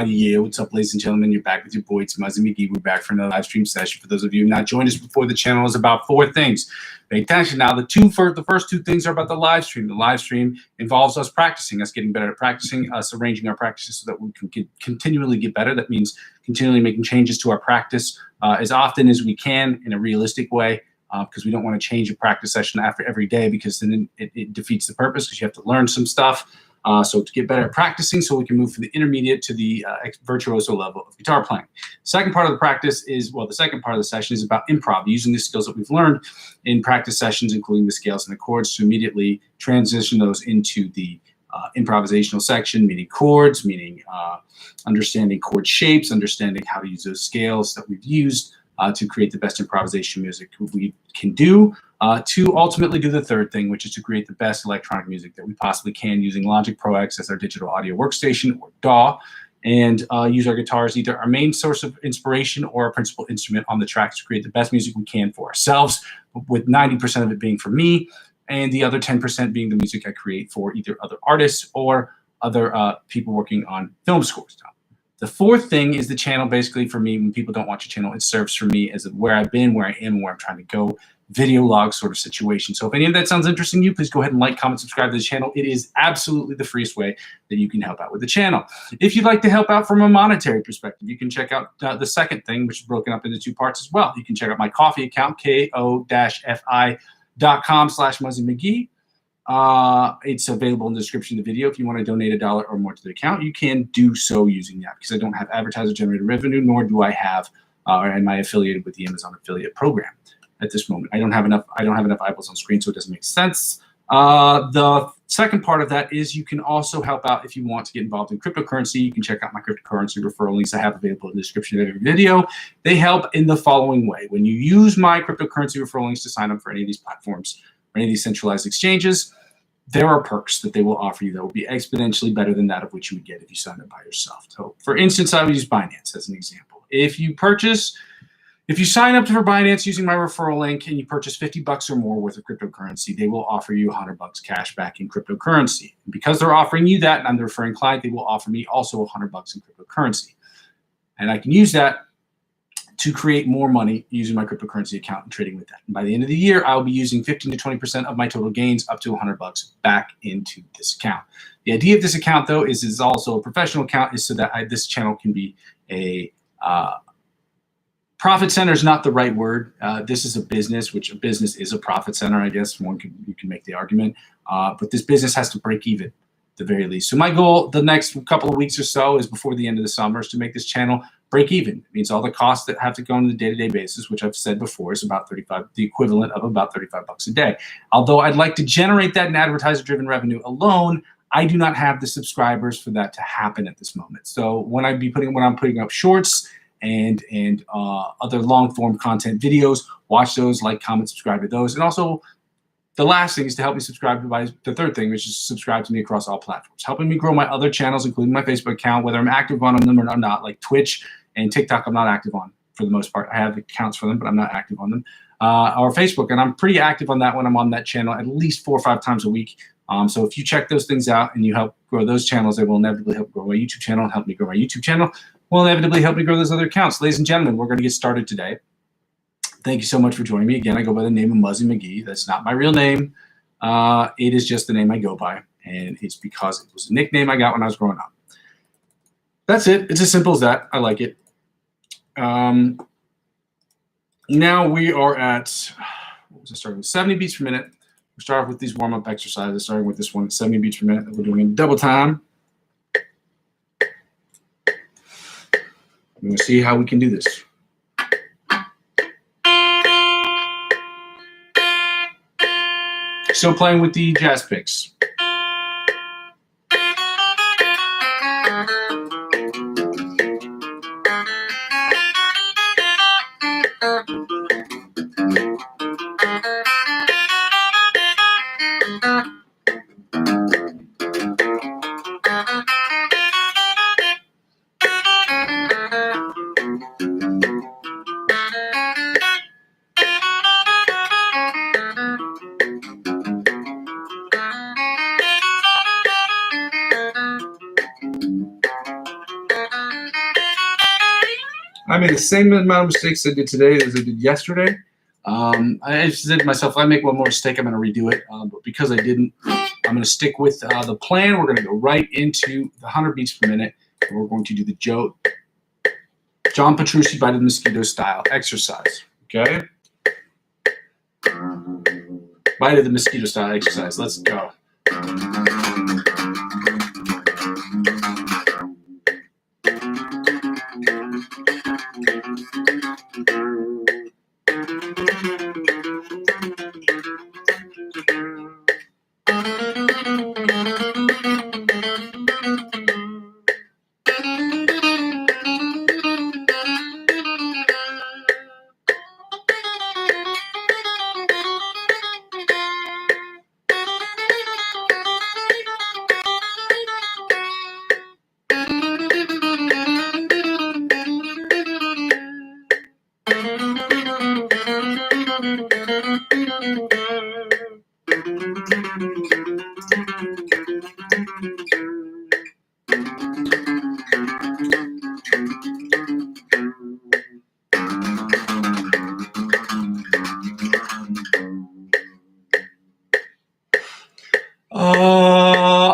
Yeah, what's up, ladies and gentlemen? You're back with your boy, it's Muzzy McGee. We're back for another live stream session. For those of you who not joined us before, the channel is about 4 things. Pay attention now. The first 2 things are about the live stream. The live stream involves us practicing, us getting better at practicing, us arranging our practices so that we can continually get better. That means continually making changes to our practice as often as we can in a realistic way. Because we don't want to change a practice session after every day, because then it defeats the purpose, because you have to learn some stuff. So to get better at practicing, so we can move from the intermediate to the virtuoso level of guitar playing. Second part of the practice is, well, the second part of the session is about improv, using the skills that we've learned in practice sessions, including the scales and the chords, to immediately transition those into the improvisational section, meaning chords, meaning understanding chord shapes, understanding how to use those scales that we've used to create the best improvisation music we can do, to ultimately do the third thing, which is to create the best electronic music that we possibly can, using Logic Pro X as our digital audio workstation, or DAW, and use our guitar as either our main source of inspiration or our principal instrument on the tracks to create the best music we can for ourselves, with 90% of it being for me, and the other 10% being the music I create for either other artists or other people working on film scores. The fourth thing is the channel. Basically, for me, when people don't watch a channel, it serves for me as where I've been, where I am, and where I'm trying to go, video log sort of situation. So if any of that sounds interesting to you, please go ahead and like, comment, subscribe to the channel. It is absolutely the freest way that you can help out with the channel. If you'd like to help out from a monetary perspective, you can check out the second thing, which is broken up into 2 parts as well. You can check out my coffee account, ko-fi.com/Muzzy McGee. It's available in the description of the video. If you want to donate $1 or more to the account, you can do so using that, because I don't have advertiser generated revenue, nor do I have or am I affiliated with the Amazon affiliate program at this moment. I don't have enough eyeballs on screen, so it doesn't make sense. The second part of that is you can also help out if you want to get involved in cryptocurrency. You can check out my cryptocurrency referral links I have available in the description of every video. They help in the following way. When you use my cryptocurrency referral links to sign up for any of these platforms, any of these centralized exchanges, there are perks that they will offer you that will be exponentially better than that of which you would get if you signed up by yourself. So for instance, I would use Binance as an example. If you sign up for Binance using my referral link and you purchase $50 or more worth of cryptocurrency, they will offer you $100 cash back in cryptocurrency. And because they're offering you that, and I'm the referring client, they will offer me also $100 in cryptocurrency. And I can use that to create more money using my cryptocurrency account and trading with that. And by the end of the year, I'll be using 15 to 20% of my total gains, up to $100 back into this account. The idea of this account, though, is also a professional account, is so that this channel can be a profit center is not the right word. This is a business, which a business is a profit center, I guess. You can make the argument. But this business has to break even, at the very least. So my goal the next couple of weeks or so is before the end of the summer is to make this channel break even. It means all the costs that have to go on the day-to-day basis, which I've said before is about the equivalent of about $35 a day. Although I'd like to generate that in advertiser-driven revenue alone, I do not have the subscribers for that to happen at this moment. So when I'm putting up shorts and other long-form content videos, watch those, like, comment, subscribe to those. And also, the last thing is to help me subscribe to the third thing, which is subscribe to me across all platforms, helping me grow my other channels, including my Facebook account, whether I'm active on them or not, like Twitch and TikTok. I'm not active on for the most part. I have accounts for them, but I'm not active on them. Or Facebook, and I'm pretty active on that when I'm on that channel at least 4 or 5 times a week. So if you check those things out and you help grow those channels, they will inevitably help grow my YouTube channel, and help me grow my YouTube channel will inevitably help me grow those other accounts. Ladies and gentlemen, we're going to get started today. Thank you so much for joining me. Again, I go by the name of Muzzy McGee. That's not my real name. It is just the name I go by, and it's because it was a nickname I got when I was growing up. That's it. It's as simple as that. I like it. Now we are at, what was I starting with? 70 beats per minute. We'll start off with these warm-up exercises, starting with this one at 70 beats per minute that we're doing in double time. We're going to see how we can do this. Still playing with the jazz picks. I made the same amount of mistakes I did today as I did yesterday. I said to myself, if I make one more mistake, I'm going to redo it. But because I didn't, I'm going to stick with the plan. We're going to go right into the 100 beats per minute. And we're going to do the John Petrucci Bite of the Mosquito style exercise. Okay? Bite of the Mosquito style exercise. Let's go.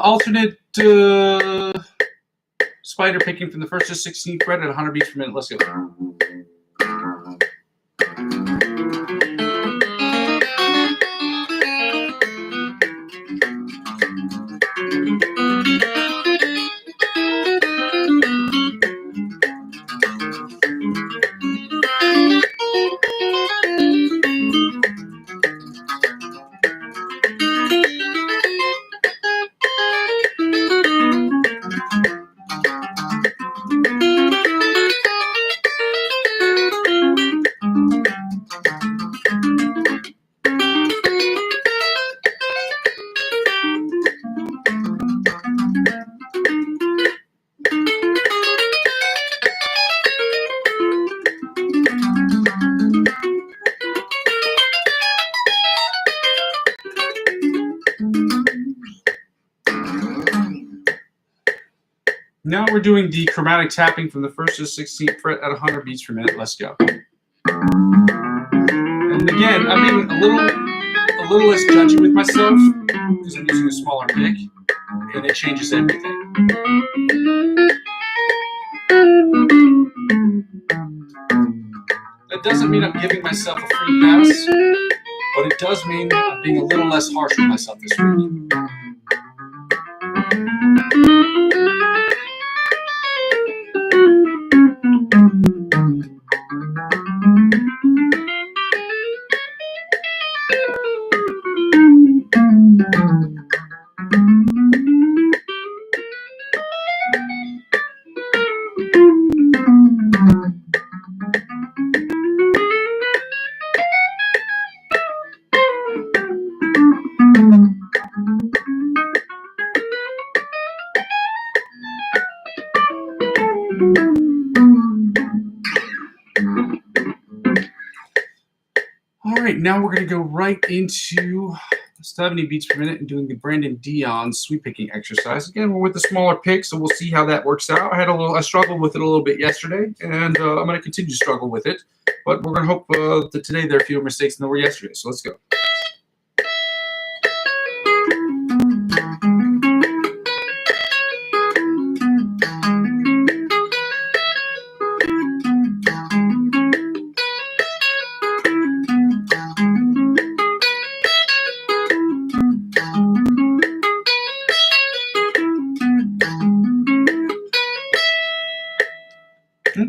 Alternate spider picking from the 1st to 16th fret at 100 beats per minute. Let's go. Now we're doing the chromatic tapping from the 1st to 16th fret at 100 beats per minute. Let's go. And again, I'm being a little less judgy with myself because I'm using a smaller pick, and it changes everything. That doesn't mean I'm giving myself a free pass, but it does mean I'm being a little less harsh with myself this week. All right, now we're going to go right into 70 beats per minute and doing the Brandon Dion sweep picking exercise. Again, we're with the smaller pick, so we'll see how that works out. I struggled with it a little bit yesterday, and I'm going to continue to struggle with it. But we're going to hope that today there are fewer mistakes than there were yesterday. So let's go.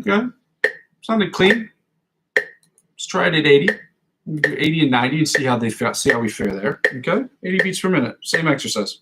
Okay, sounded clean. Let's try it at 80. We'll do 80 and 90 and see how we fare there. Okay, 80 beats per minute, same exercise.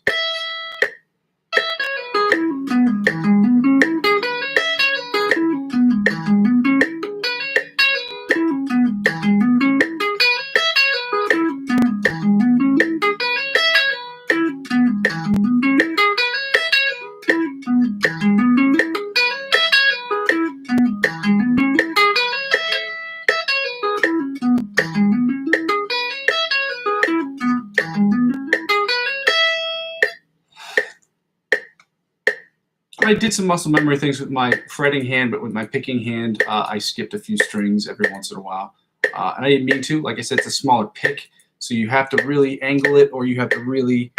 I did some muscle memory things with my fretting hand, but with my picking hand, I skipped a few strings every once in a while. And I didn't mean to. Like I said, it's a smaller pick, so you have to really angle it, or you have to really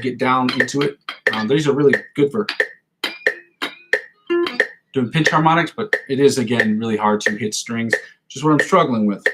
get down into it. These are really good for doing pinch harmonics, but it is, again, really hard to hit strings, which is what I'm struggling with.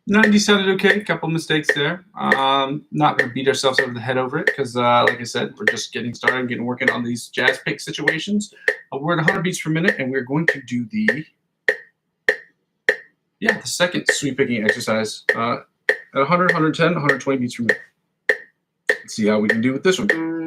Ninety sounded okay. A couple mistakes there. Not going to beat ourselves over the head over it because, like I said, we're just getting started, working on these jazz pick situations. We're at 100 beats per minute, and we're going to do the second sweep picking exercise at 100, 110, 120 beats per minute. Let's see how we can do with this one.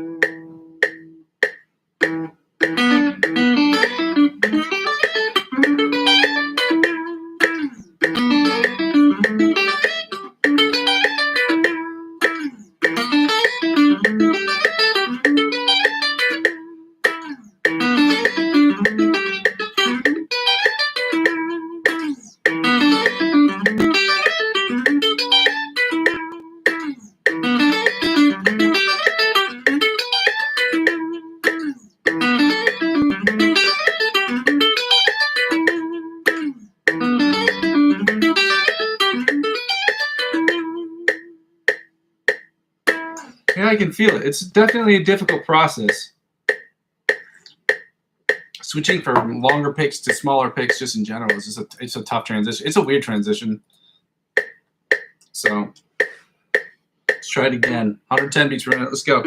Yeah, I can feel it. It's definitely a difficult process. Switching from longer picks to smaller picks, just in general, is just it's a tough transition. It's a weird transition. So let's try it again. 110 beats per minute. Let's go.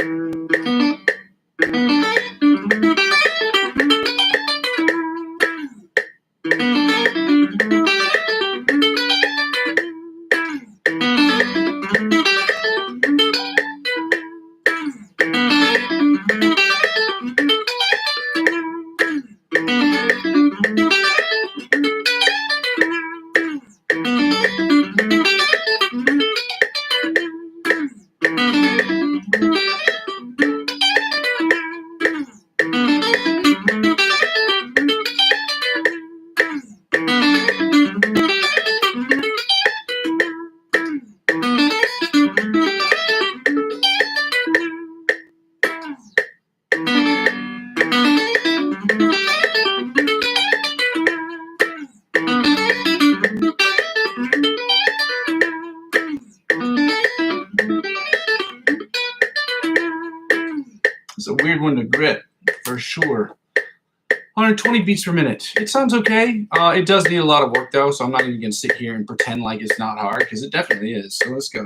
It's a weird one to grip, for sure. 120 beats per minute. It sounds okay. It does need a lot of work, though, so I'm not even going to sit here and pretend like it's not hard, because it definitely is. So let's go.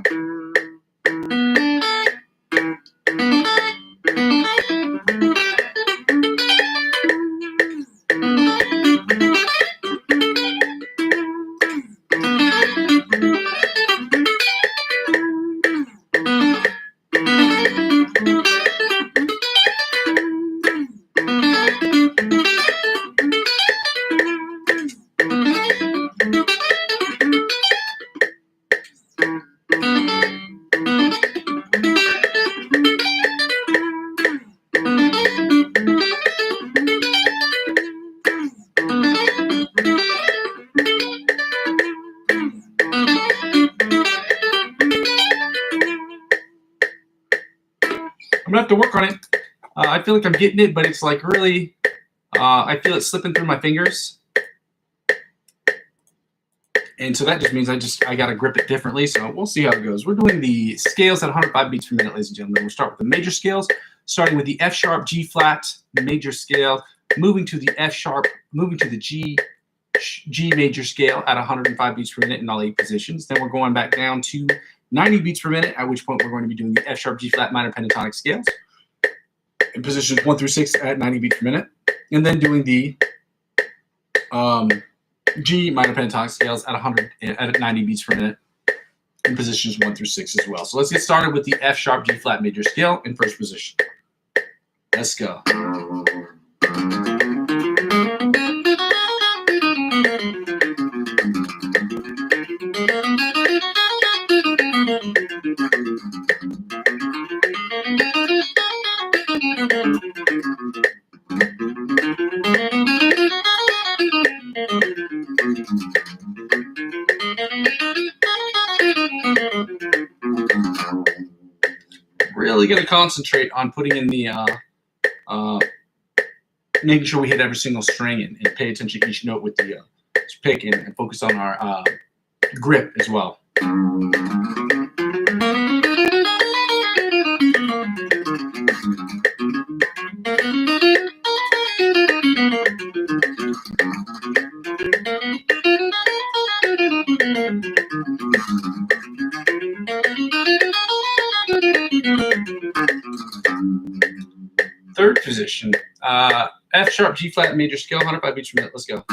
I'm gonna have to work on it. I feel like I'm getting it, but it's like really, I feel it slipping through my fingers. And so that just means I gotta grip it differently. So we'll see how it goes. We're doing the scales at 105 beats per minute, ladies and gentlemen. We'll start with the major scales, starting with the F sharp, G flat, major scale, moving to the F sharp, moving to the G major scale at 105 beats per minute in all 8 positions. Then we're going back down to 90 beats per minute, at which point we're going to be doing the F sharp, G flat, minor pentatonic scales. in positions 1 through 6 at 90 beats per minute, and then doing the G minor pentatonic scales at 90 beats per minute in positions 1 through 6 as well. So let's get started with the F sharp G flat major scale in first position. Let's go. Really going to concentrate on putting in the making sure we hit every single string and pay attention to each note with the pick and focus on our grip as well. Third position, F sharp G flat major scale, 105 beats per minute. Let's go.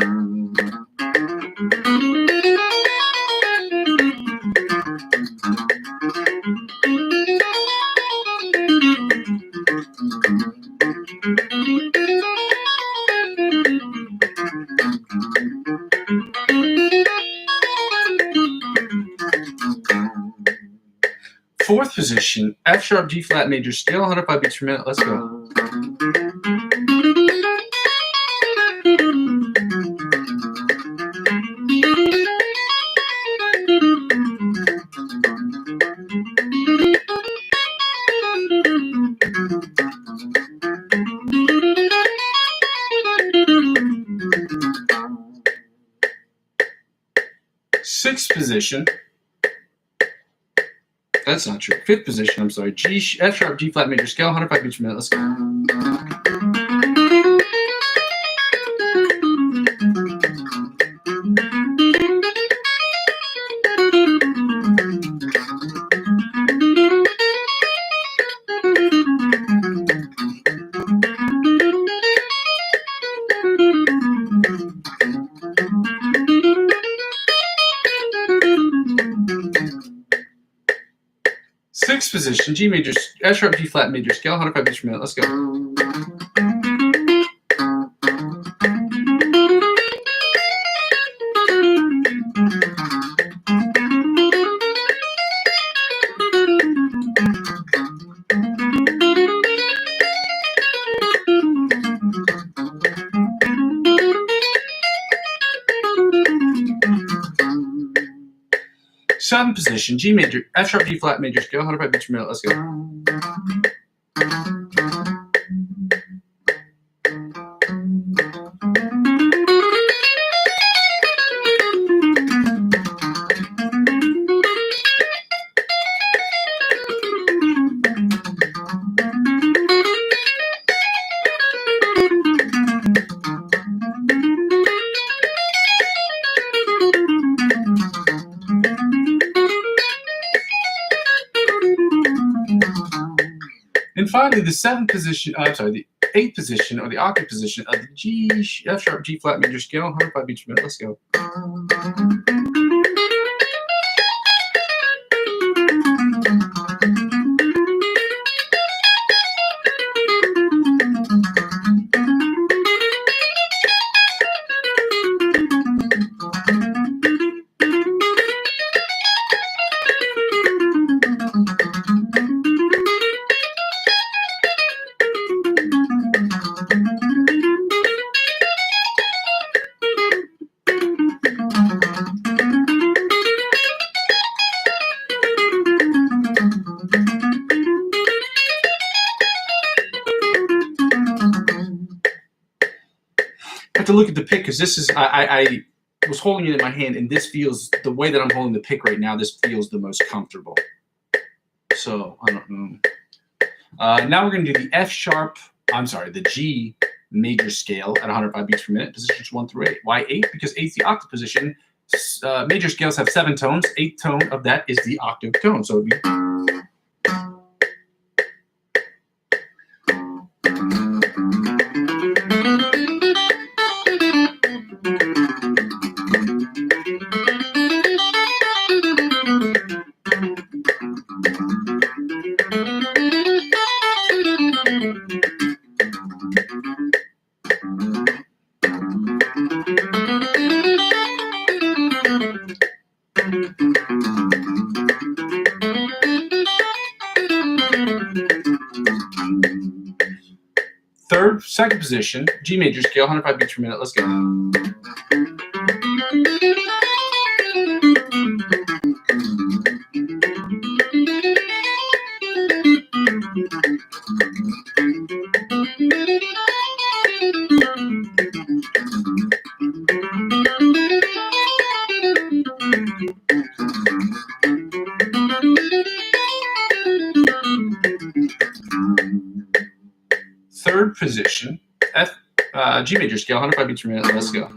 Fourth position, F sharp G flat major scale, 105 beats per minute. Let's go. Sixth position. That's not true. Fifth position, I'm sorry. F sharp G flat major scale, 105 beats per minute. Let's go. Sixth position, F sharp G flat major scale, 105 beats per minute. Let's go. Seventh position, F sharp G flat major scale, 105 beats per minute. Let's go. And finally, the eighth position, or the octave position of the F sharp G flat major scale, 105 beats per minute. Let's go. have to look at the pick because this is I was holding it in my hand, and this feels, the way that I'm holding the pick right now, this feels the most comfortable. So I don't know. Now we're going to do the G major scale at 105 beats per minute, positions 1 through 8. Why 8? Because 8 is the octave position. Major scales have 7 tones. 8th tone of that is the octave tone. So it would be. Second position, G major scale, 105 beats per minute. Let's go. Third position, G major scale, 105 beats per minute. Let's go.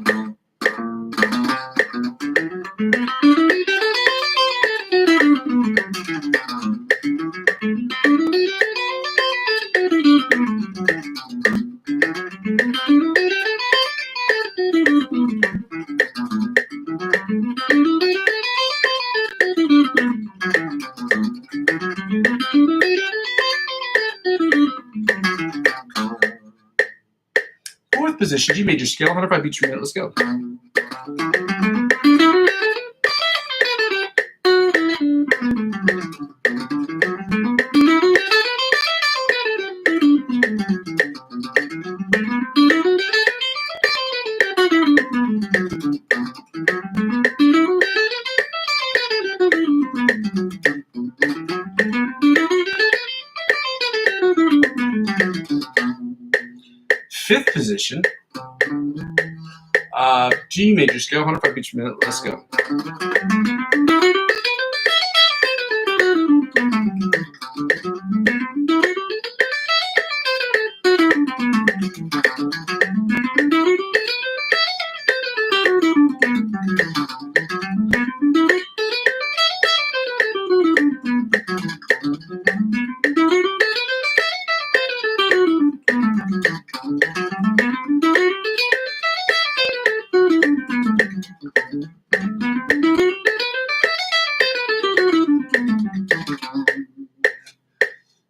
Fourth position, G major scale, 105 beats per minute. Let's go. Fifth position, G major scale, 105 beats per minute. Let's go.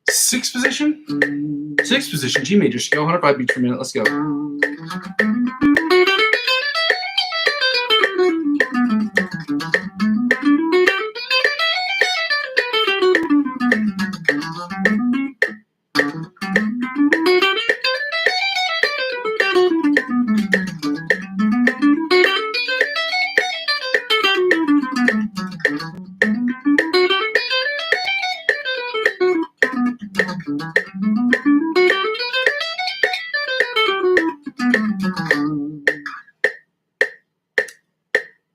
Sixth position, G major scale, 105 beats per minute. Let's go.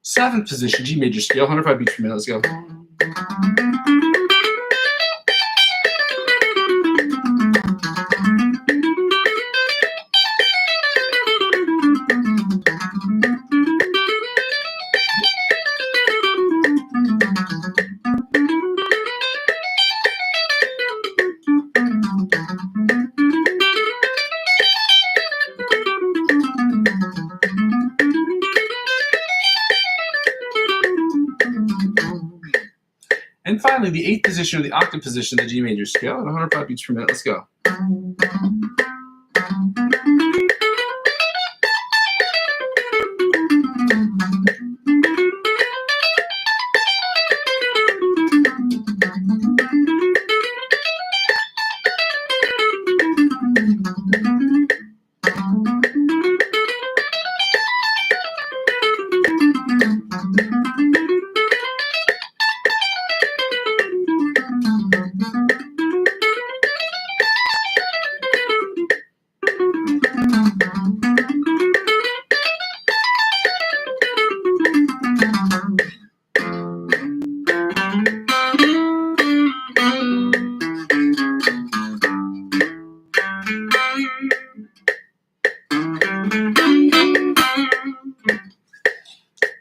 Seventh position, G major scale, 105 beats per minute. Let's go. And finally, the eighth position, or the octave position, the G major scale, at 105 beats per minute. Let's go.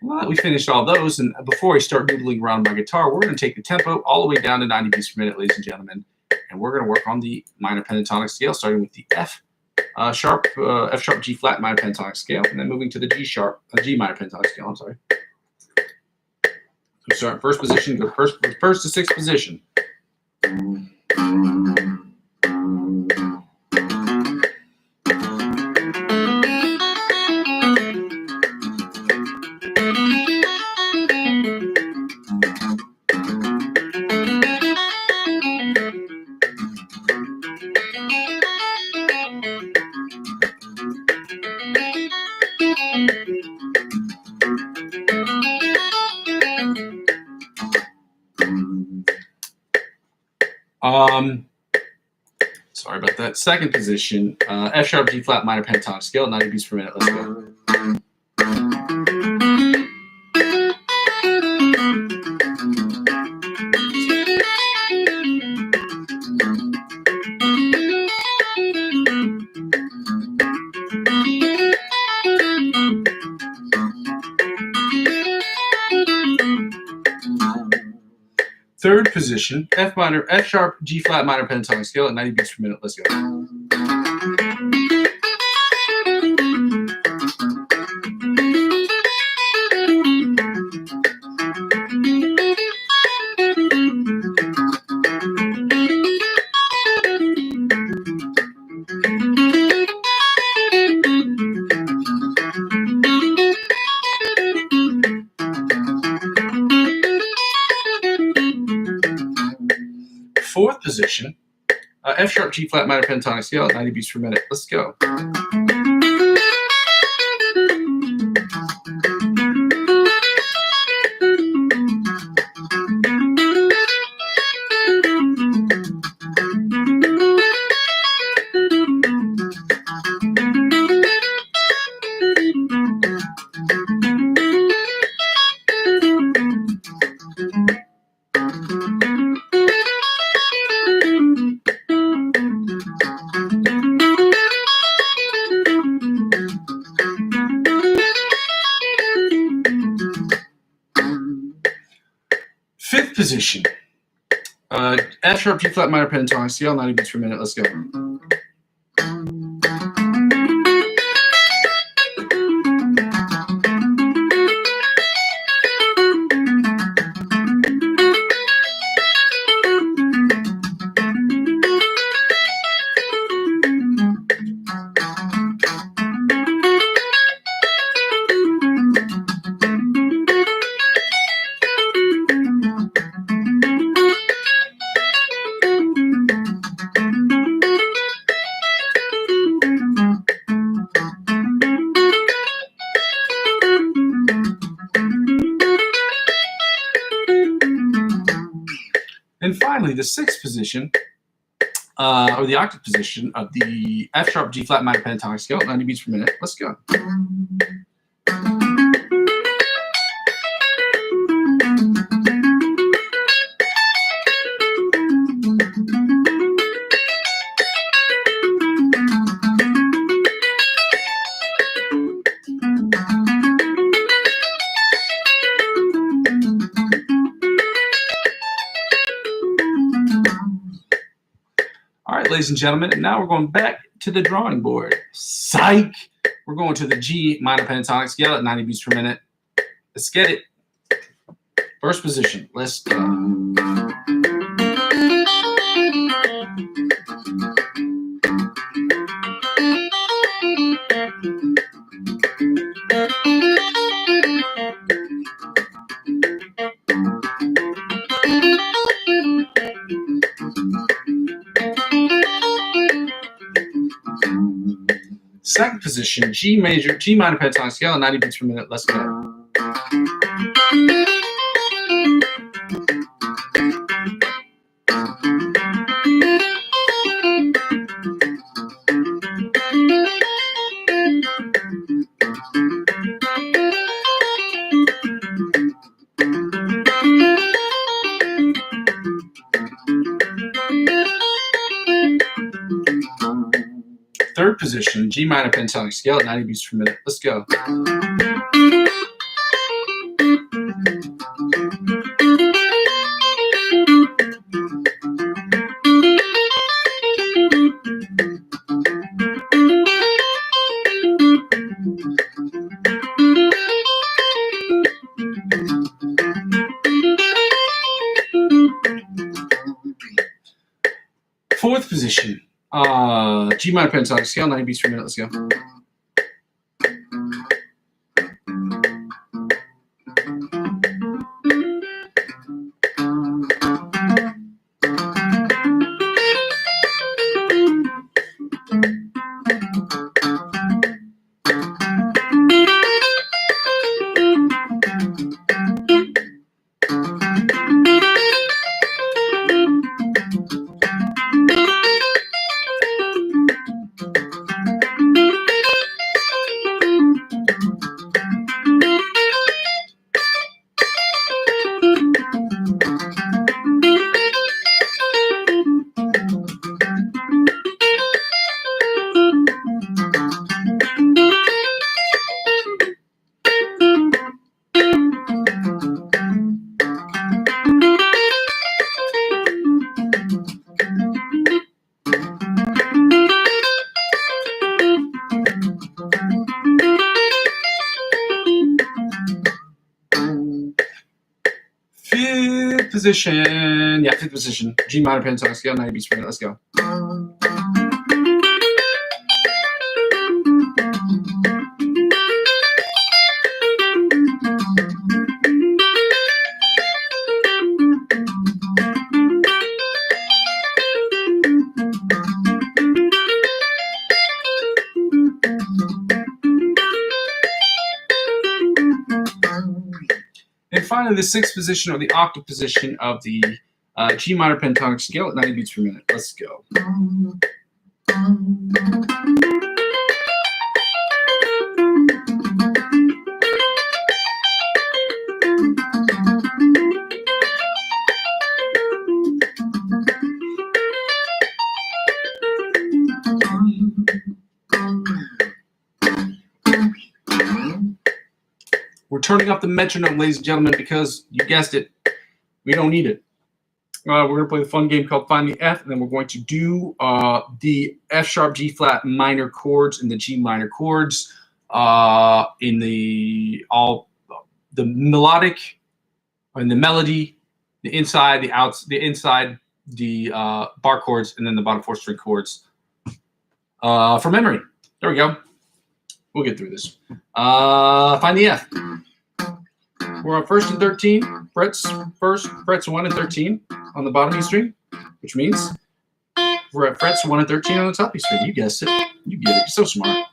Well, we finished all those, and before I start noodling around my guitar, we're going to take the tempo all the way down to 90 beats per minute, ladies and gentlemen, and we're going to work on the minor pentatonic scale, starting with the F sharp, G flat minor pentatonic scale, and then moving to the G minor pentatonic scale. I'm sorry. So start first position, go first to sixth position. Sorry about that. Second position, F sharp, G flat, minor pentatonic scale, 90 beats per minute. Let's go. Third position, F sharp, G flat, minor pentatonic scale at 90 beats per minute. Let's go. Fourth position, F sharp, G flat, minor pentatonic scale at 90 beats per minute. Let's go. Fifth position, F sharp, G flat, minor pentatonic scale, 90 beats per minute. Let's go. And finally, the sixth position, or the octave position of the F sharp, G flat, minor pentatonic scale, 90 beats per minute. Let's go. All right, ladies and gentlemen, and now we're going back to the drawing board. Psych! We're going to the G minor pentatonic scale at 90 beats per minute. Let's get it. First position. Let's go. Second position, G minor pentatonic scale, 90 beats per minute. Let's go. Third position, G minor pentatonic scale at 90 beats per minute. Let's go. Fourth position, G minor pentatonic scale, 90 beats per minute. Let's go. position. Yeah, fifth position. G minor pentatonic scale, 90 beats per minute. Let's go. And finally, the sixth position or the octave position of the G minor pentatonic scale at 90 beats per minute. Let's go. We're turning up the metronome, ladies and gentlemen, because you guessed it, we don't need it. We're going to play the fun game called Find the F, and then we're going to do the F sharp, G flat minor chords and the G minor chords in the melodic, and the melody, the inside, the outs, the inside, the bar chords, and then the bottom 4-string chords from memory. There we go. We'll get through this. Find the F. We're on 1st and 13 frets. Frets 1 and 13 on the bottom E string, which means we're at frets 1 and 13 on the top E string. You guessed it. You get it. You're so smart.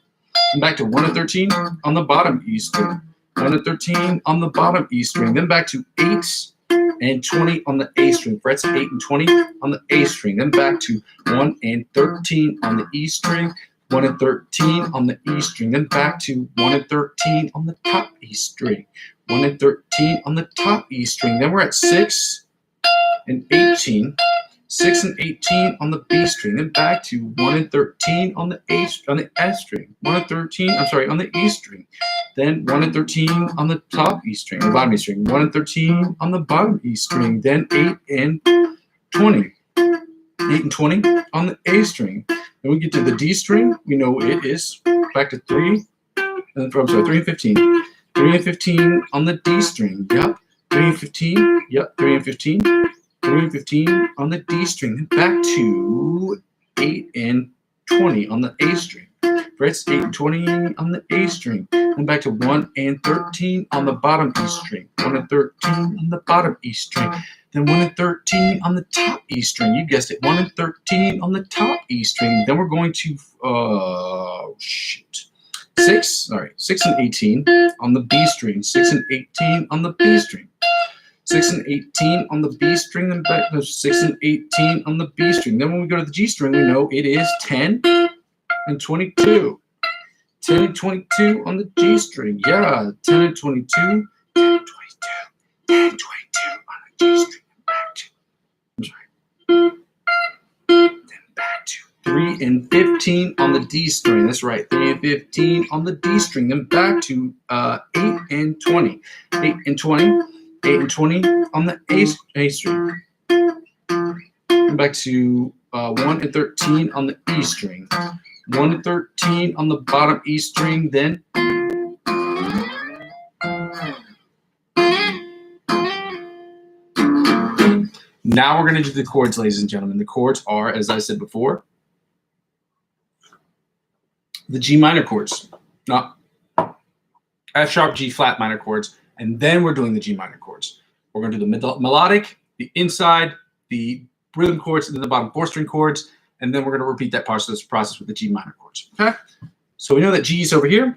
And back to 1 and 13 on the bottom E string. 1 and 13 on the bottom E string. Then back to 8 and 20 on the A string. Frets 8 and 20 on the A string. Then back to 1 and 13 on the E string. 1 and 13 on the E string, then back to 1 and 13 on the top E string. 1 and 13 on the top E string. Then we're at 6 and 18. 6 and 18 on the B string. Then back to 1 and 13 on the F string. 1 and 13, I'm sorry, on the E string. Then 1 and 13 on the top E string, the bottom E string. 1 and 13 on the bottom E string. Then 8 and 20. 8 and 20 on the A string. Then we get to the D string. We know it is back to 3 and 3 and 15. 3 and 15 on the D string. Yep. 3 and 15. Yep. 3 and 15. 3 and 15 on the D string. Then back to 8 and 20 on the A string. Frets 8 and 20 on the A string. Then back to 1 and 13 on the bottom E string. 1 and 13 on the bottom E string. Then 1 and 13 on the top E string. You guessed it. 1 and 13 on the top E string. Then we're going to 6 and 18 on the B string. 6 and 18 on the B string. 6 and 18 on the B string. Then back to 6 and 18 on the B string. Then when we go to the G string, we know it is 10 and 22. 10 and 22 on the G string. Yeah, 10 and 22. 10 and 22. 10 and 22 on the G string. Then back to 3 and 15 on the D string. That's right, 3 and 15 on the D string. Then back to 8 and 20. 8 and 20. 8 and 20 on the A string. Then back to 1 and 13 on the E string. 1 and 13 on the bottom E string. Then now we're going to do the chords, ladies and gentlemen. The chords are, as I said before, the G minor chords, not F sharp, G flat minor chords, and then we're doing the G minor chords. We're going to do the melodic, the inside, the rhythm chords, and then the bottom 4-string chords, and then we're going to repeat that process with the G minor chords. Okay? So we know that G is over here.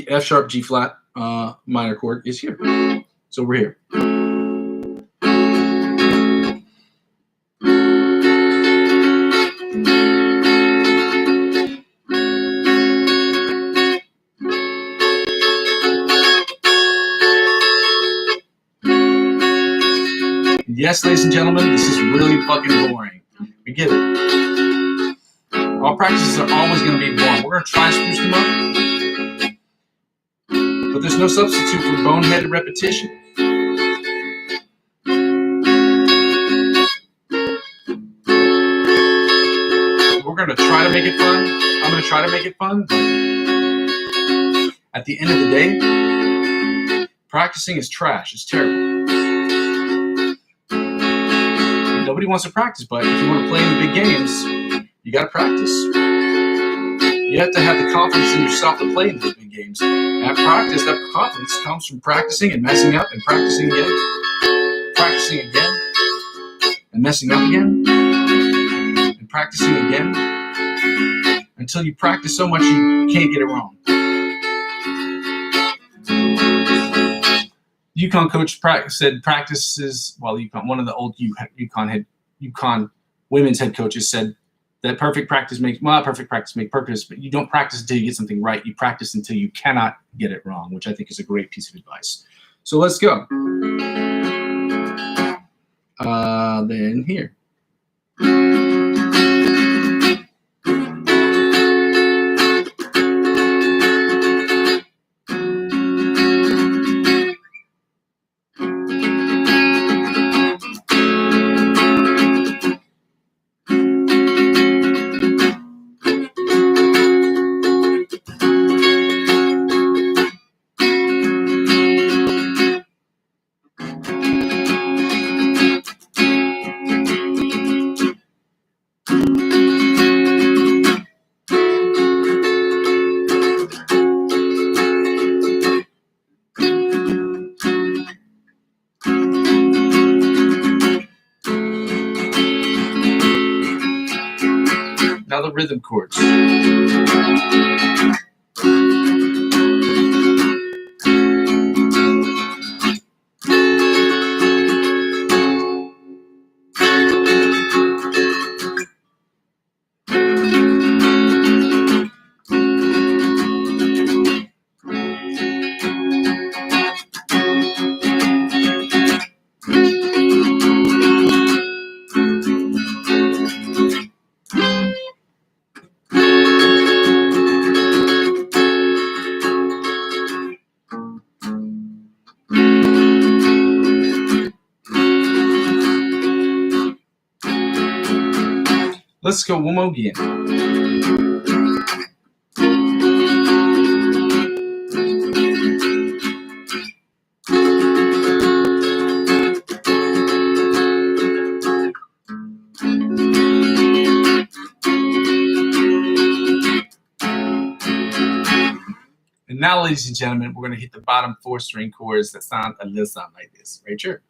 F sharp, G flat minor chord is here. So we're here. Yes, ladies and gentlemen, this is really fucking boring. We get it. All practices are always going to be boring. We're going to try and spruce them up. But there's no substitute for boneheaded repetition. We're going to try to make it fun. I'm going to try to make it fun. But at the end of the day, practicing is trash. It's terrible. nobody wants to practice, but if you want to play in the big games, you got to practice. You have to have the confidence in yourself to play in those big games. And that practice, that confidence comes from practicing and messing up and practicing again and messing up again and practicing again until you practice so much you can't get it wrong. UConn coach said practices, one of the old UConn women's head coaches said that perfect practice makes perfect, but you don't practice until you get something right. You practice until you cannot get it wrong, which I think is a great piece of advice. So let's go. Then here. Now the rhythm chords. Let's go one more again. And now, ladies and gentlemen, we're going to hit the bottom 4 string chords that sound a little something like this. Right here.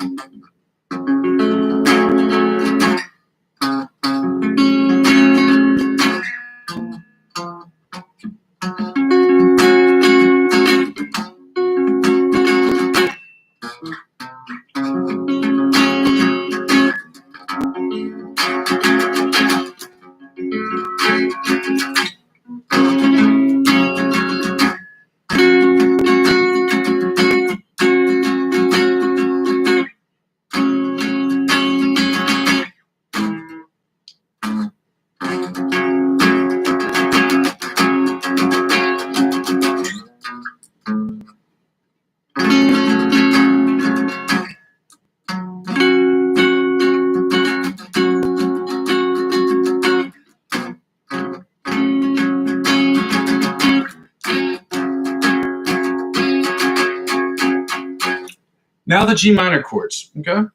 Now the G minor chords, okay?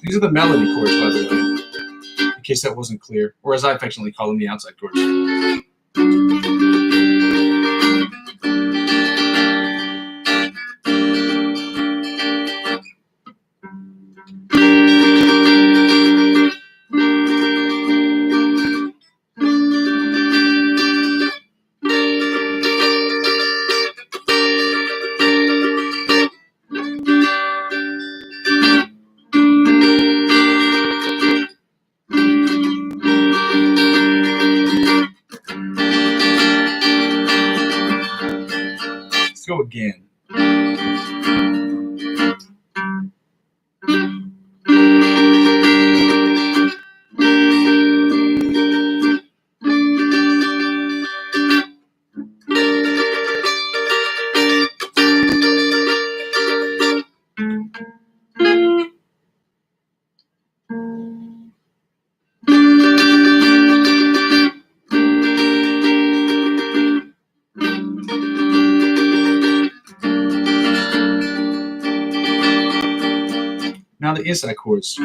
These are the melody chords, by the way, in case that wasn't clear, or as I affectionately call them, the outside chords. Let's go again. the inside chords.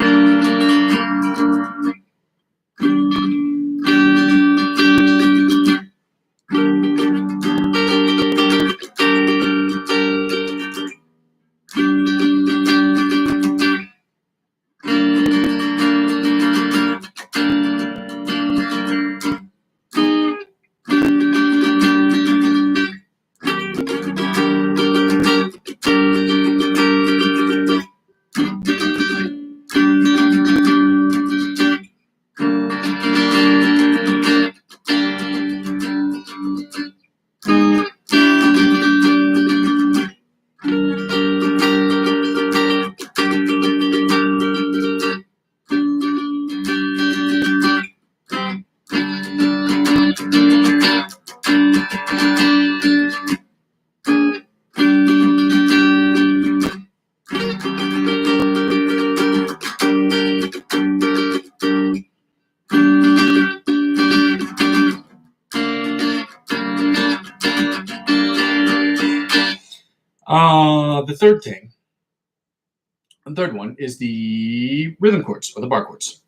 The third one is the rhythm chords or the bar chords.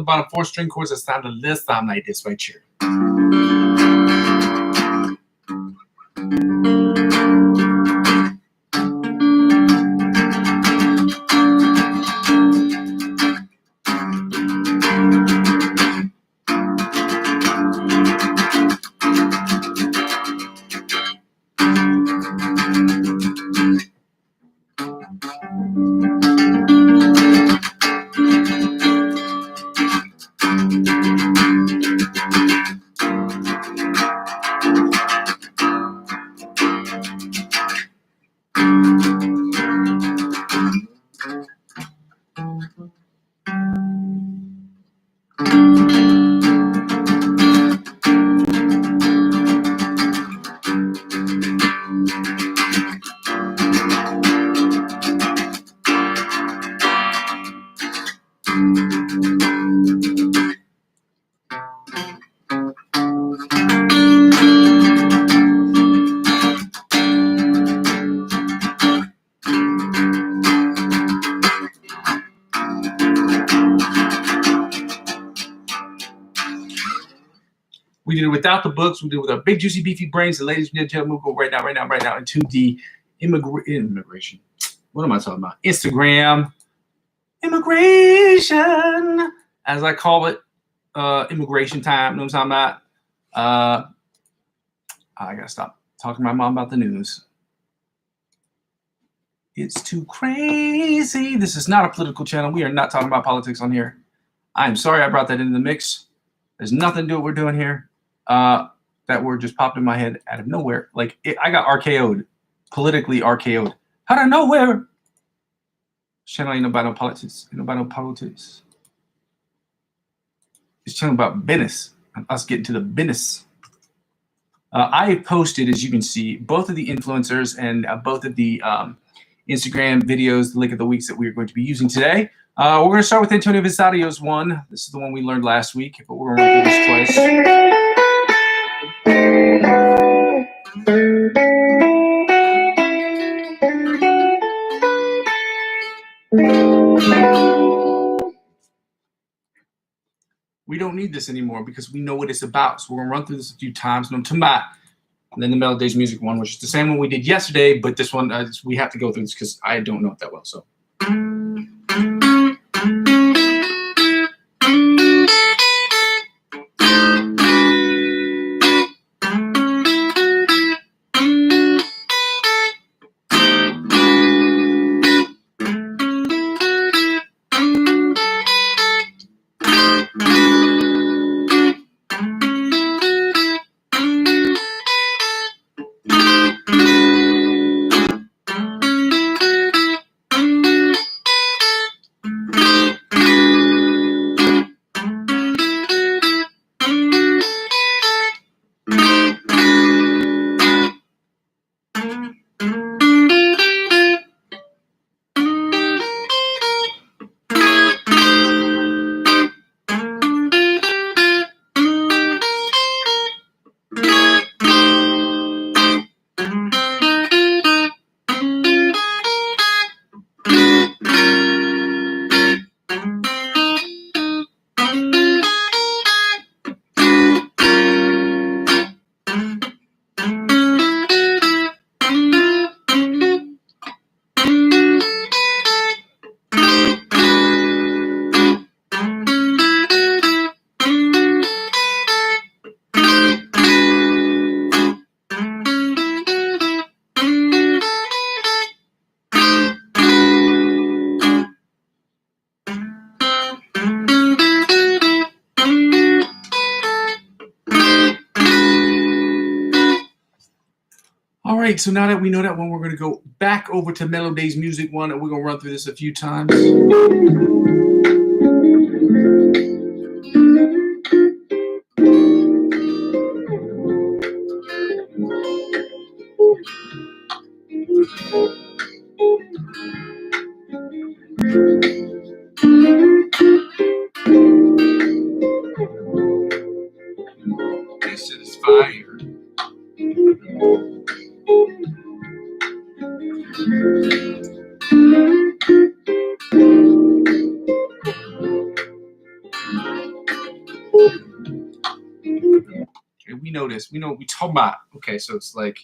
Bottom 4 string chords that sound a little something like this right here. We did it without the books. We did it with our big, juicy, beefy brains. And ladies and gentlemen, we'll go right now into the immigration. What am I talking about? Instagram immigration, as I call it, immigration time. You know what I'm talking about? I gotta stop talking to my mom about the news. It's too crazy. This is not a political channel. We are not talking about politics on here. I'm sorry I brought that into the mix. There's nothing to do what we're doing here. That word just popped in my head out of nowhere. Like I got RKO'd, politically RKO'd, out of nowhere. This channel ain't about no politics. Ain't about no politics. This channel about business and us getting to the business. I posted, as you can see, both of the influencers and both of the Instagram videos, the link of the weeks that we are going to be using today. We're going to start with Antonio Visadio's one. This is the one we learned last week, but we're going to do this twice. We don't need this anymore because we know what it's about. So we're gonna run through this a few times. No tama. And then the Melodies Music one, which is the same one we did yesterday, but this one we have to go through this because I don't know it that well. So. All right, so now that we know that one, we're going to go back over to Melodies Music one, and we're going to run through this a few times. This is fire. Okay, we know this. We know what we talk about. Okay, so it's like.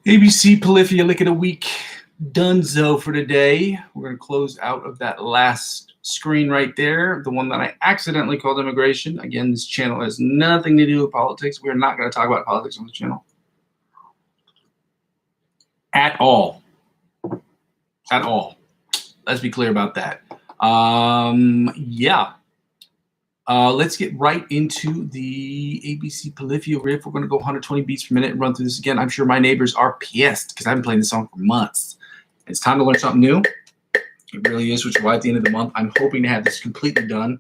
ABC Polyphia Lick of the Week donezo for today. We're going to close out of that last screen right there, the one that I accidentally called immigration. Again, this channel has nothing to do with politics. We're not going to talk about politics on this channel at all. At all. Let's be clear about that. Yeah. Let's get right into the ABC Polyphia riff. We're going to go 120 beats per minute and run through this again. I'm sure my neighbors are pissed because I've been playing this song for months. It's time to learn something new. It really is, which is why at the end of the month, I'm hoping to have this completely done.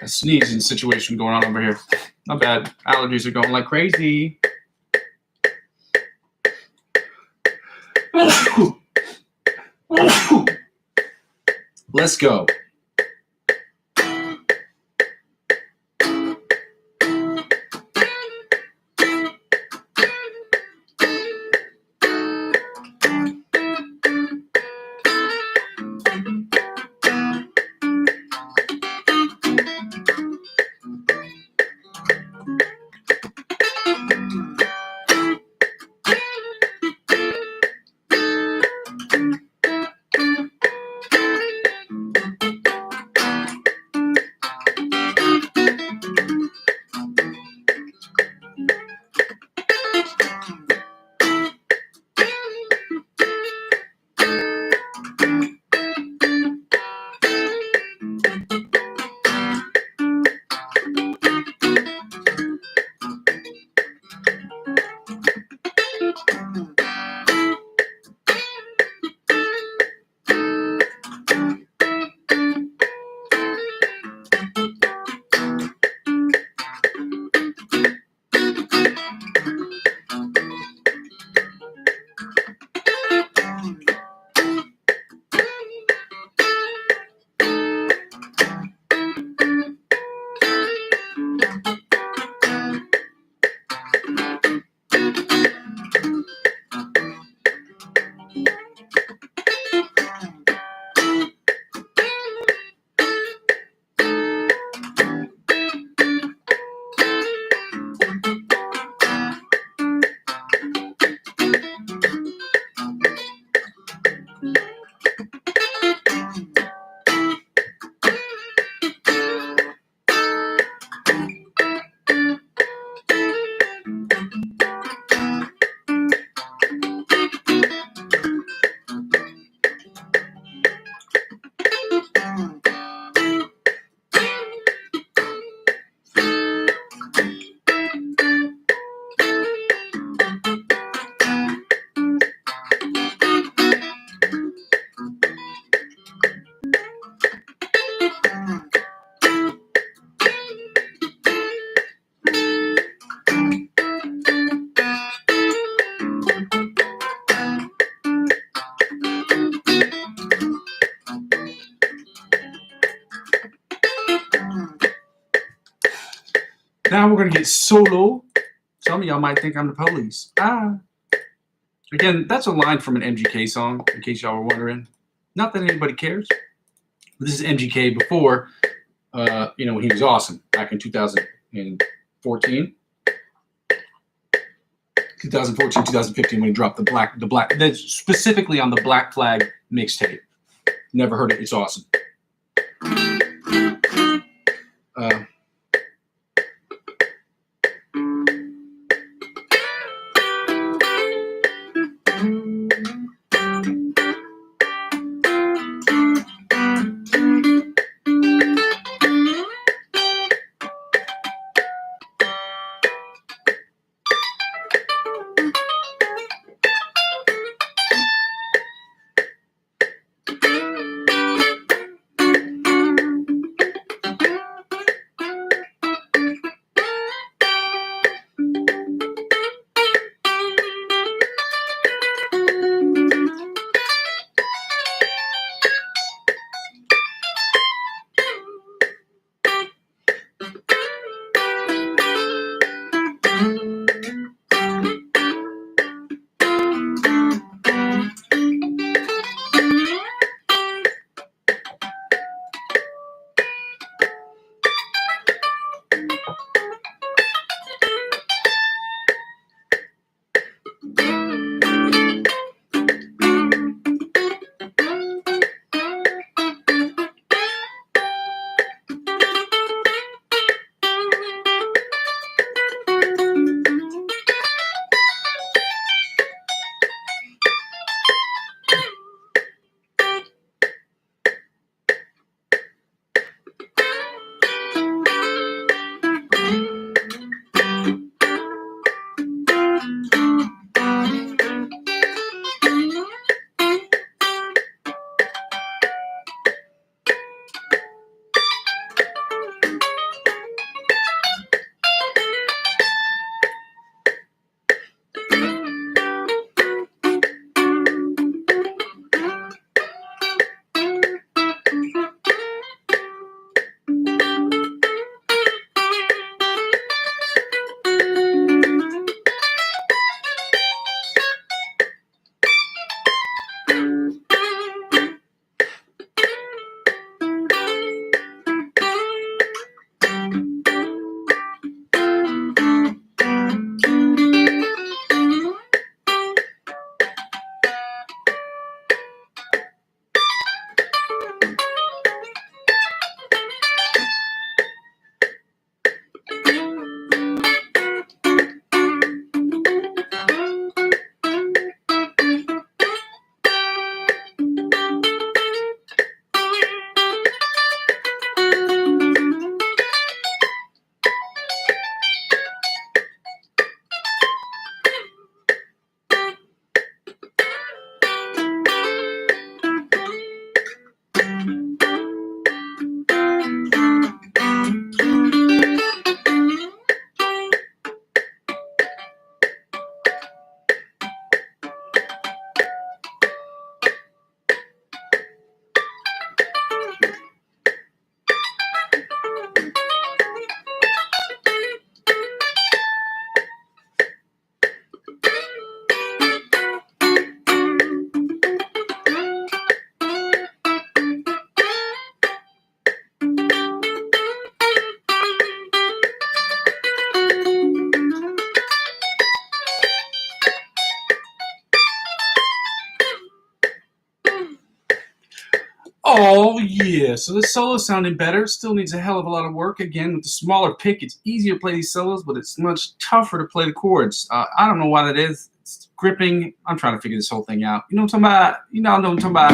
A sneezing situation going on over here. Not bad. Allergies are going like crazy. Let's go. Now we're going to get solo. Some of y'all might think I'm the police. Again, that's a line from an MGK song, in case y'all were wondering. Not that anybody cares. But this is MGK before, when he was awesome, back in 2014. 2015, when he dropped the black, that's specifically on the Black Flag mixtape. Never heard it. It's awesome. Oh, yeah. So the solo sounding better. Still needs a hell of a lot of work. Again, with the smaller pick, it's easier to play these solos, but it's much tougher to play the chords. I don't know why that is. It's gripping. I'm trying to figure this whole thing out. You know what I'm talking about? You know what I'm talking about.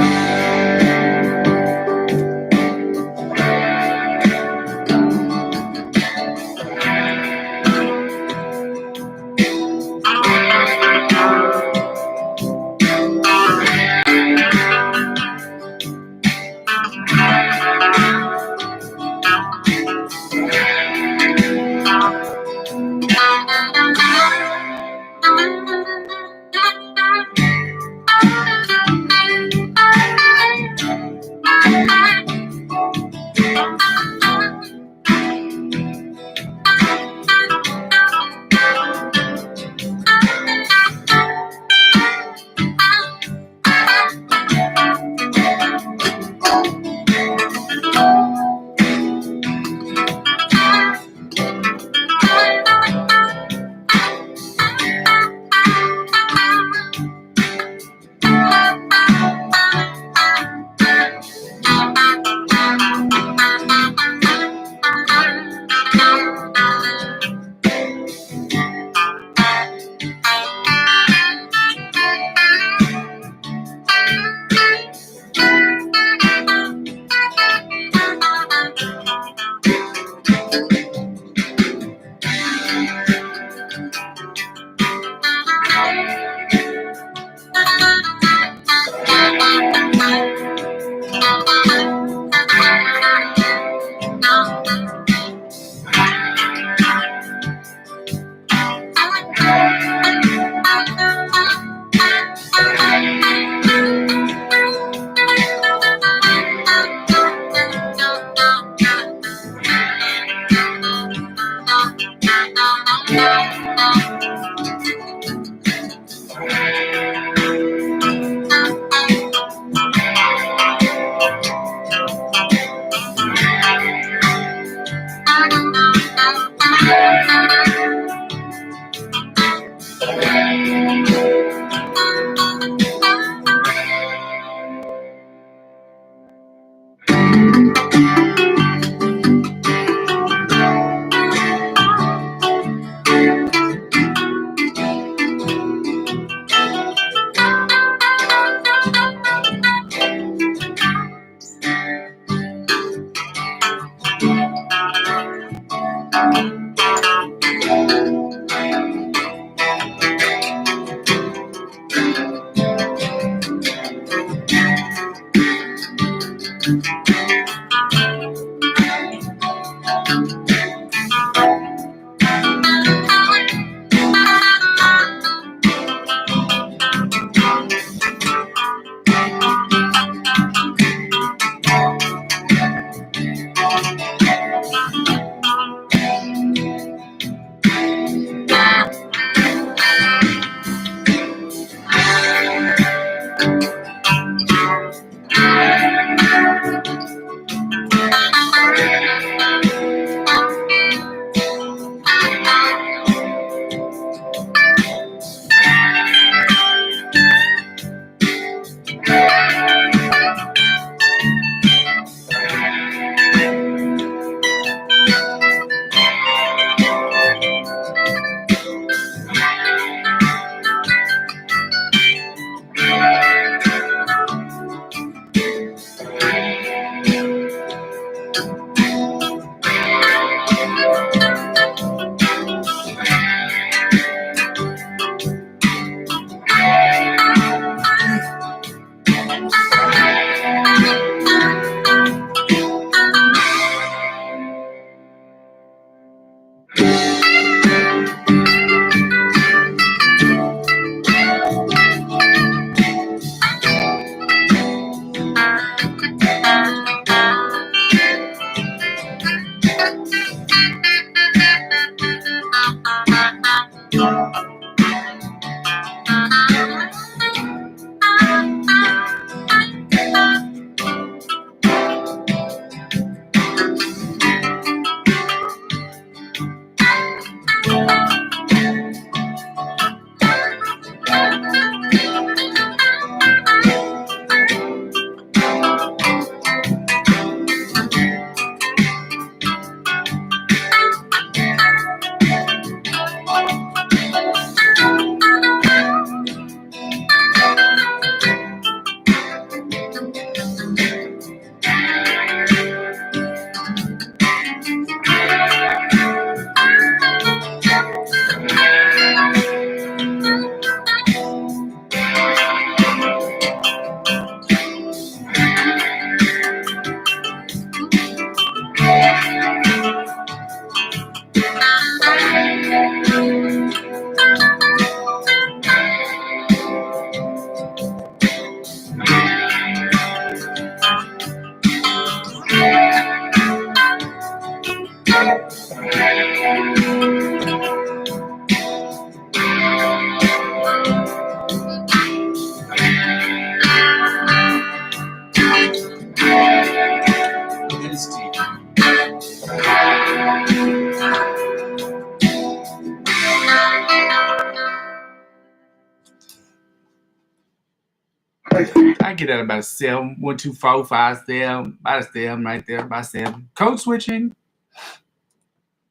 I get that about a 7. 1, 2, 4, 5, 7. About a 7 right there. About 7. Code switching.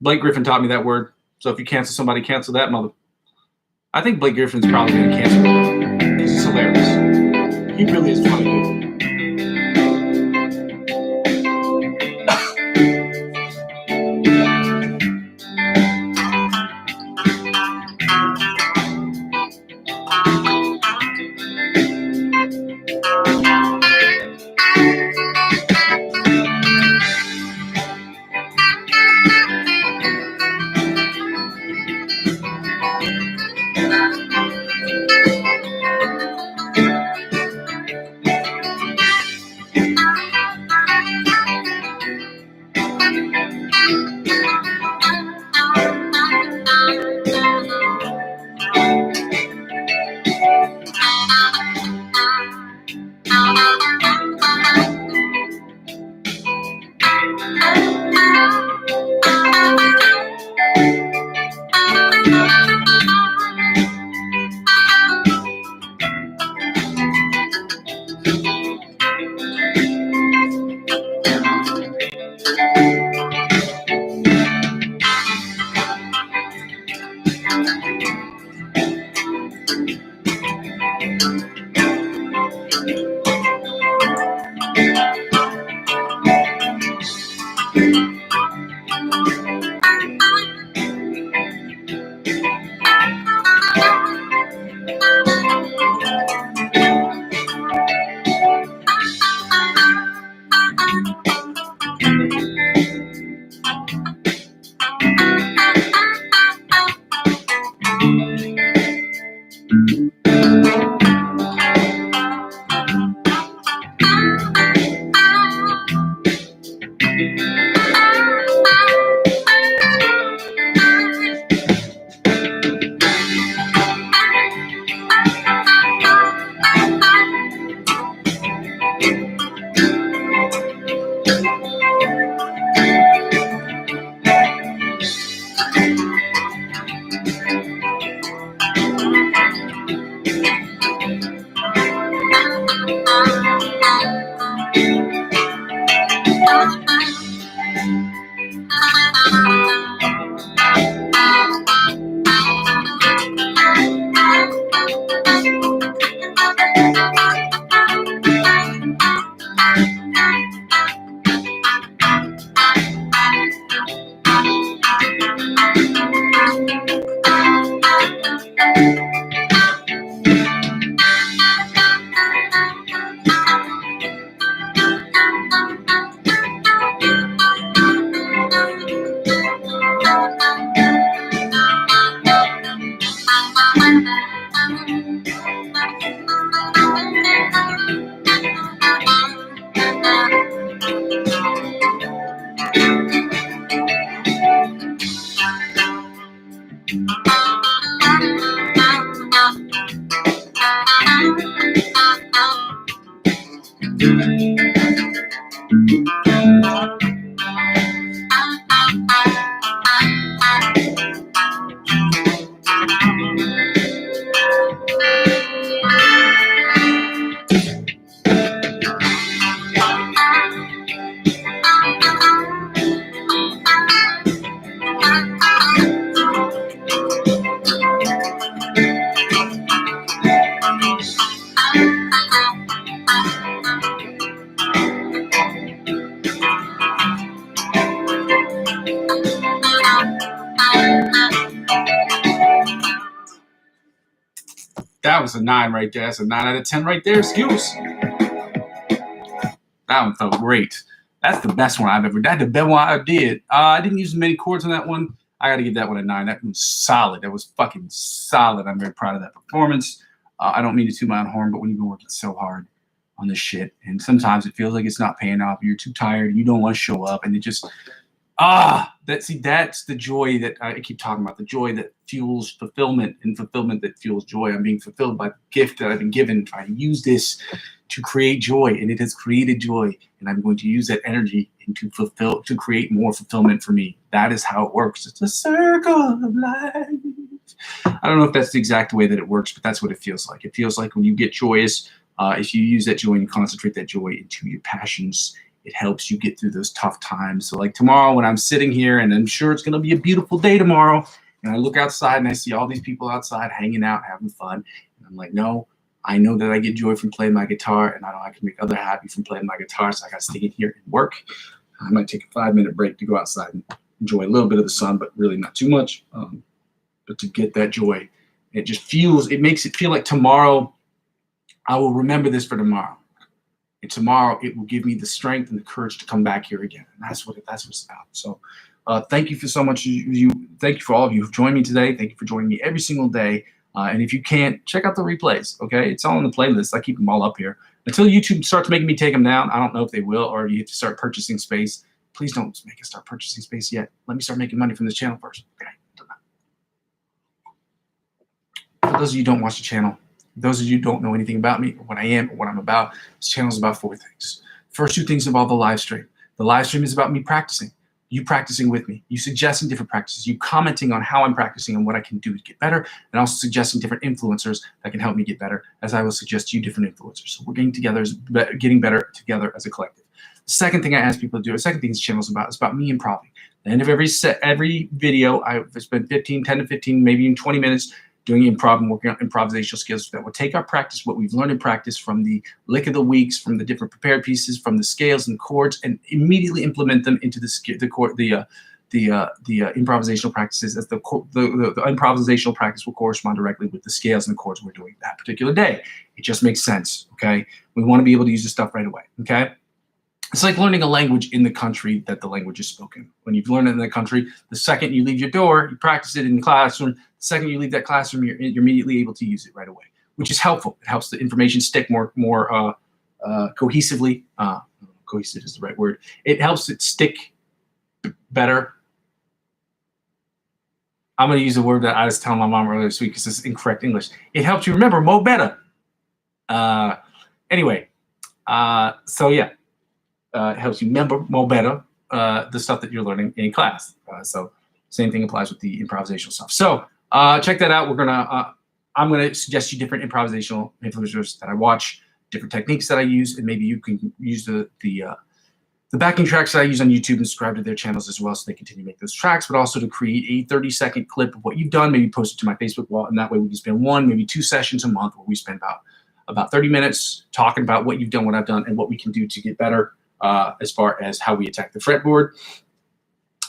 Blake Griffin taught me that word. So if you cancel somebody, cancel that mother. I think Blake Griffin's probably going to cancel me because he's hilarious. He really is funny, dude. That was a 9 right there. That's a 9 out of 10 right there. Excuse. That one felt great. That's the best one I've ever done. That's the best one I did. I didn't use many chords on that one. I got to give that one a 9. That was solid. That was fucking solid. I'm very proud of that performance. I don't mean to toot my own horn, but when you've been working so hard on this shit, and sometimes it feels like it's not paying off. You're too tired. You don't want to show up, and it just that's the joy that I keep talking about. The joy that fuels fulfillment, and fulfillment that fuels joy. I'm being fulfilled by the gift that I've been given. I use this to create joy, and it has created joy, and I'm going to use that energy to create more fulfillment for me. That is how it works. It's a circle of life. I don't know if that's the exact way that it works, but that's what it feels like. It feels like when you get joyous, If you use that joy and concentrate that joy into your passions, it helps you get through those tough times. So like tomorrow when I'm sitting here, and I'm sure it's going to be a beautiful day tomorrow, and I look outside and I see all these people outside hanging out, having fun. And I'm like, no, I know that I get joy from playing my guitar, and I know I can make others happy from playing my guitar. So I got to stay in here and work. I might take a 5-minute break to go outside and enjoy a little bit of the sun, but really not too much. But to get that joy, it makes it feel like tomorrow, I will remember this for tomorrow. And tomorrow it will give me the strength and the courage to come back here again. And that's what it's about. So thank you for so much. Thank you for all of you who've joined me today. Thank you for joining me every single day. And if you can't, check out the replays. Okay, it's all on the playlist. I keep them all up here until YouTube starts making me take them down. I don't know if they will, or you have to start purchasing space. Please don't make us start purchasing space yet. Let me start making money from this channel first. Okay. For those of you who don't watch the channel, those of you who don't know anything about me or what I am or what I'm about, this channel is about 4 things. First 2 things involve the live stream. The live stream is about me practicing, you practicing with me, you suggesting different practices, you commenting on how I'm practicing and what I can do to get better, and also suggesting different influencers that can help me get better, as I will suggest you different influencers. So we're getting better together as a collective. The second thing I ask people to do, the second thing this channel is about me improving. At the end of every video, I spend 10 to 15, maybe even 20 minutes doing improv and working on improvisational skills that will take our practice, what we've learned in practice from the lick of the weeks, from the different prepared pieces, from the scales and chords, and immediately implement them into the improvisational practices, as the improvisational practice will correspond directly with the scales and the chords we're doing that particular day. It just makes sense, okay? We want to be able to use this stuff right away, okay? It's like learning a language in the country that the language is spoken. When you've learned it in the country, the second you leave your door, you practice it in the classroom. The second you leave that classroom, you're immediately able to use it right away, which is helpful. It helps the information stick more cohesively. Cohesive is the right word. It helps it stick better. I'm going to use a word that I was telling my mom earlier this week because it's incorrect English. It helps you remember more better. Anyway, so yeah. It helps you remember more better the stuff that you're learning in class. So same thing applies with the improvisational stuff. So check that out. I'm gonna suggest you different improvisational influencers that I watch, different techniques that I use, and maybe you can use the backing tracks that I use on YouTube and subscribe to their channels as well, so they continue to make those tracks. But also to create a 30-second clip of what you've done, maybe post it to my Facebook wall, and that way we can spend 1, maybe 2 sessions a month where we spend about 30 minutes talking about what you've done, what I've done, and what we can do to get better. As far as how we attack the fretboard.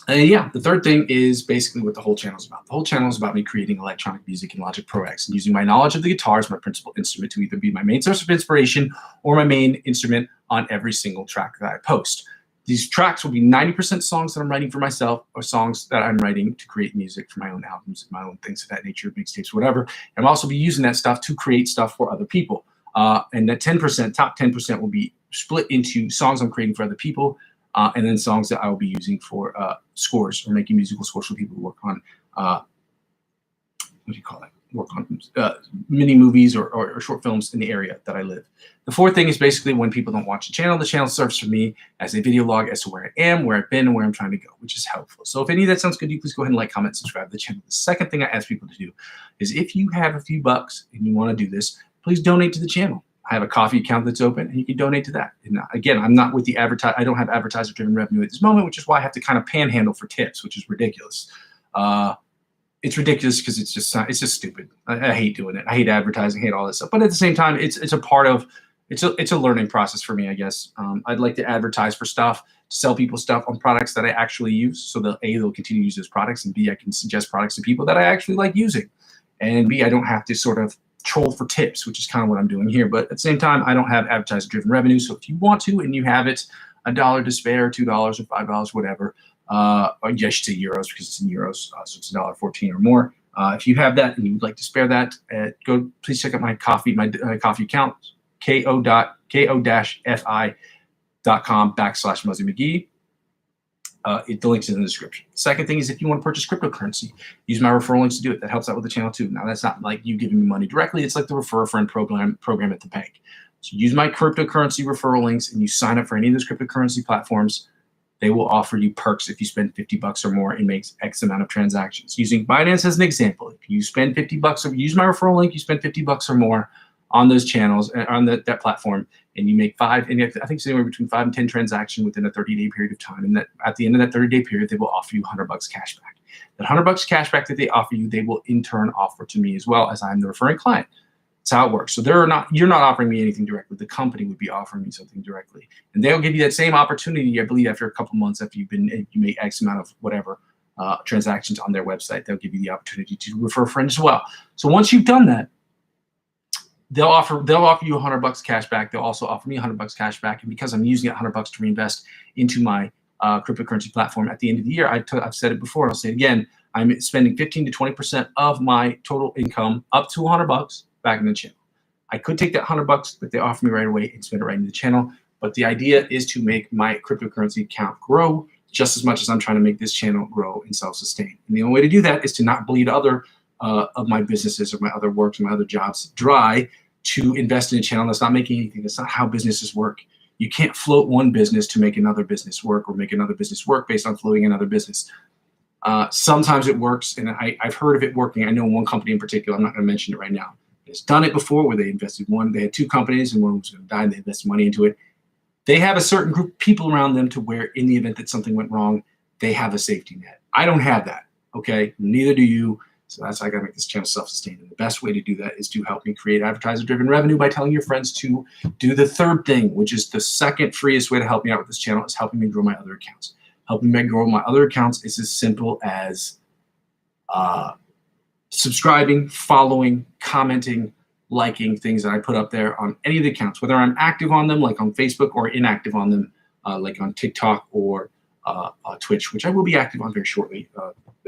Yeah, the third thing is basically what the whole channel is about. The whole channel is about me creating electronic music in Logic Pro X and using my knowledge of the guitar as my principal instrument to either be my main source of inspiration or my main instrument on every single track that I post. These tracks will be 90% songs that I'm writing for myself, or songs that I'm writing to create music for my own albums and my own things of that nature, mixtapes, whatever. And I'll also be using that stuff to create stuff for other people. And that 10%, top 10% will be split into songs I'm creating for other people, and then songs that I will be using for scores, or making musical scores for people who work on, what do you call it? Work on mini movies or short films in the area that I live. The fourth thing is basically when people don't watch the channel serves for me as a video log as to where I am, where I've been, and where I'm trying to go, which is helpful. So if any of that sounds good, you please go ahead and like, comment, subscribe to the channel. The second thing I ask people to do is, if you have a few bucks and you want to do this, please donate to the channel. I have a Coffee account that's open, and you can donate to that. And again, I'm not with the I don't have advertiser-driven revenue at this moment, which is why I have to kind of panhandle for tips, which is ridiculous. It's ridiculous because it's just stupid. I hate doing it. I hate advertising, I hate all this stuff. But at the same time, it's a part of it's a learning process for me, I guess. I'd like to advertise for stuff, to sell people stuff on products that I actually use, so that they'll continue to use those products, and B, I can suggest products to people that I actually like using, and B, I don't have to sort of troll for tips, which is kind of what I'm doing here. But at the same time, I don't have advertiser-driven revenue. So if you want to, and you have it, $1 to spare, $2 or $5, whatever. Or yes, to euros, because it's in euros, so it's $1.14 or more. If you have that and you'd like to spare that, please check out my Coffee account, ko-fi.com/Muzzy McGee. The link's in the description. Second thing is, if you want to purchase cryptocurrency, use my referral links to do it. That helps out with the channel too. Now, that's not like you giving me money directly. It's like the Refer a Friend program at the bank. So use my cryptocurrency referral links, and you sign up for any of those cryptocurrency platforms. They will offer you perks if you spend $50 or more and makes X amount of transactions. Using Binance as an example, if you spend $50 or use my referral link, you spend $50 or more, on those channels, on that platform, and you make I think it's anywhere between 5 and 10 transactions within a 30-day period of time. And that at the end of that 30-day period, they will offer you $100 cash back. That $100 cash back that they offer you, they will in turn offer to me as well, as I'm the referring client. That's how it works. So you're not offering me anything directly. The company would be offering me something directly, and they'll give you that same opportunity. I believe after a couple months, after you make X amount of whatever transactions on their website, they'll give you the opportunity to refer a friend as well. So once you've done that, they'll offer you $100 cash back. They'll also offer me $100 cash back, and because I'm using that $100 to reinvest into my cryptocurrency platform at the end of the year, I've said it before, I'll say it again. I'm spending 15 to 20% of my total income, up to $100, back in the channel. I could take that $100 that they offer me right away and spend it right into the channel, but the idea is to make my cryptocurrency account grow just as much as I'm trying to make this channel grow and self-sustain. And the only way to do that is to not bleed other of my businesses or my other works or my other jobs dry to invest in a channel that's not making anything. That's not how businesses work. You can't float one business to make another business work, or make another business work based on floating another business. Sometimes it works, and I've heard of it working. I know one company in particular, I'm not going to mention it right now. It's done it before, where they invested they had 2 companies, and one was going to die, and they invested money into it. They have a certain group of people around them to where in the event that something went wrong, they have a safety net. I don't have that, okay? Neither do you. So that's why I got to make this channel self-sustained. And the best way to do that is to help me create advertiser-driven revenue by telling your friends to do the third thing, which is the second freest way to help me out with this channel, is helping me grow my other accounts. Helping me grow my other accounts is as simple as subscribing, following, commenting, liking things that I put up there on any of the accounts, whether I'm active on them, like on Facebook, or inactive on them, like on TikTok or Twitch, which I will be active on very shortly.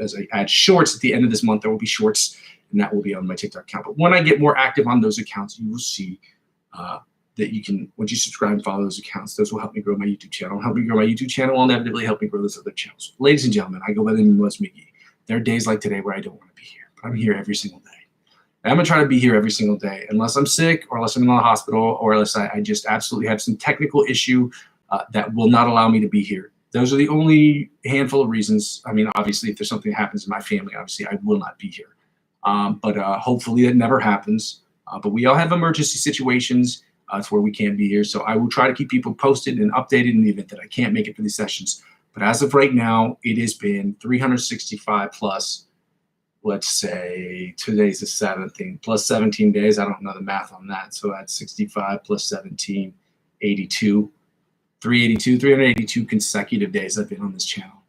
As I add shorts at the end of this month, there will be shorts, and that will be on my TikTok account. But when I get more active on those accounts, you will see that you can, once you subscribe and follow those accounts, those will help me grow my YouTube channel. Help me grow my YouTube channel will inevitably help me grow those other channels. Ladies and gentlemen, I go by the name of Muzzy McGee. There are days like today where I don't want to be here, but I'm here every single day. And I'm going to try to be here every single day, unless I'm sick, or unless I'm in the hospital, or unless I just absolutely have some technical issue that will not allow me to be here. Those are the only handful of reasons. I mean, obviously, if there's something that happens in my family, obviously, I will not be here. But hopefully that never happens. But we all have emergency situations to where we can't be here. So I will try to keep people posted and updated in the event that I can't make it for these sessions. But as of right now, it has been 365 plus, let's say, today's the 17th, plus 17 days. I don't know the math on that. So that's 65 plus 17, 82. 382 consecutive days I've been on this channel.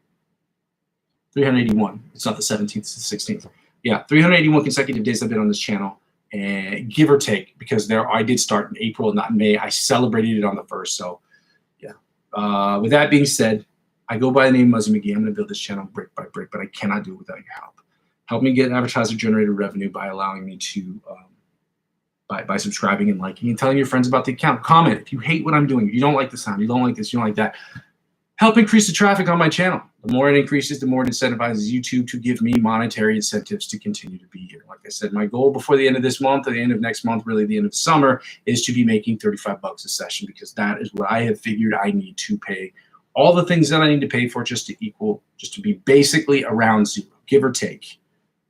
381. It's not the 17th, it's the 16th. Yeah, 381 consecutive days I've been on this channel, and give or take, because I did start in April, not in May. I celebrated it on the 1st. So, yeah. With that being said, I go by the name Muzzy McGee. I'm going to build this channel brick by brick, but I cannot do it without your help. Help me get advertiser-generated revenue by allowing me to by subscribing and liking and telling your friends about the account. Comment if you hate what I'm doing. If you don't like the sound, you don't like this, you don't like that. Help increase the traffic on my channel. The more it increases, the more it incentivizes YouTube to give me monetary incentives to continue to be here. Like I said, my goal before the end of this month, or the end of next month, really the end of the summer, is to be making $35 a session, because that is what I have figured I need to pay all the things that I need to pay for, just to be basically around zero, give or take.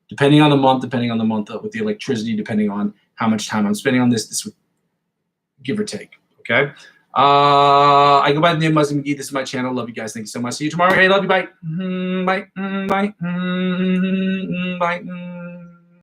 Depending on the month with the electricity, depending on how much time I'm spending on this would give or take, okay? I go by the name Muzzy McGee. This is my channel. Love you guys. Thank you so much. See you tomorrow. Hey, love you. Bye. Bye. Bye. Bye.